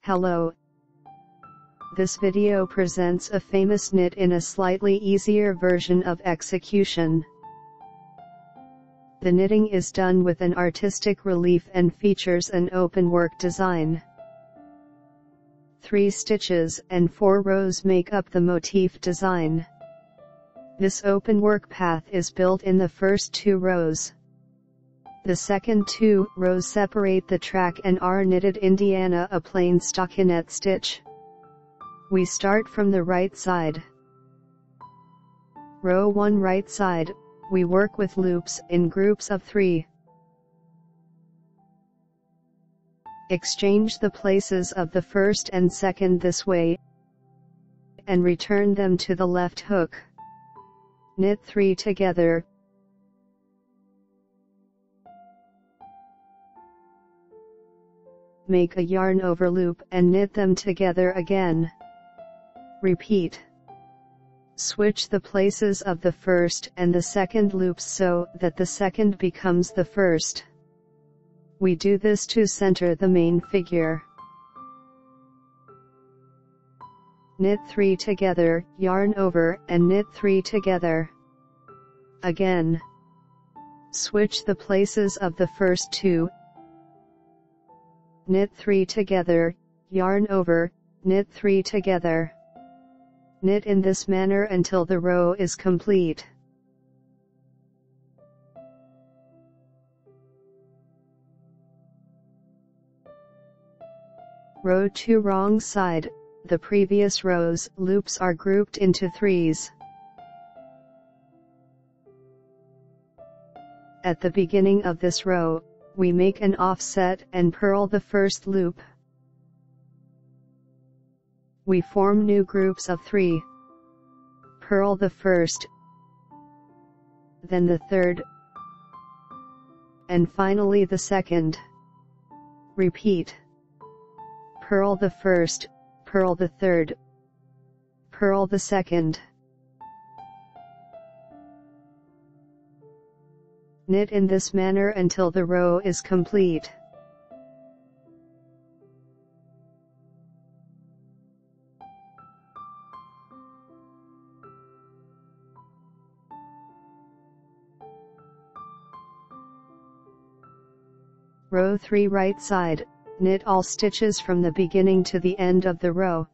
Hello. This video presents a famous knit in a slightly easier version of execution. The knitting is done with an artistic relief and features an openwork design. 3 stitches and 4 rows make up the motif design. This openwork path is built in the first 2 rows. The second 2 rows separate the track and are knitted Indiana a plain stockinette stitch. We start from the right side. Row 1 right side, we work with loops in groups of 3. Exchange the places of the first and second this way, and return them to the left hook. Knit 3 together. Make a yarn over loop and knit them together again. Repeat. Switch the places of the first and the second loops so that the second becomes the first. We do this to center the main figure. Knit 3 together, yarn over, and knit 3 together. Again. Switch the places of the first 2. Knit 3 together, yarn over, knit 3 together. Knit in this manner until the row is complete. Row 2 wrong side, the previous row's loops are grouped into 3s. At the beginning of this row, we make an offset and purl the first loop. We form new groups of 3. Purl the first, then the third, and finally the second. Repeat. Purl the first, purl the third, purl the second. Knit in this manner until the row is complete. Row 3 right side, knit all stitches from the beginning to the end of the row.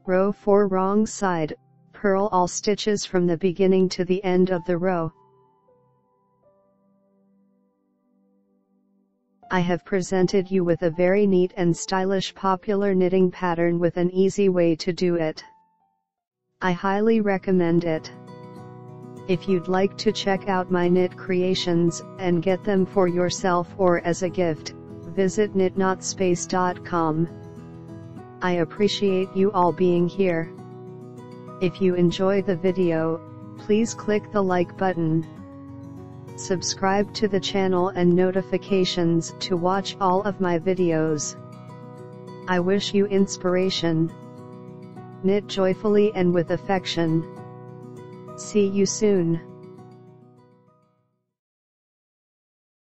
Row 4 wrong side, purl all stitches from the beginning to the end of the row. I have presented you with a very neat and stylish popular knitting pattern with an easy way to do it. I highly recommend it. If you'd like to check out my knit creations and get them for yourself or as a gift, visit knitnotspace.com. I appreciate you all being here. If you enjoy the video, please click the like button. Subscribe to the channel and notifications to watch all of my videos. I wish you inspiration. Knit joyfully and with affection. See you soon.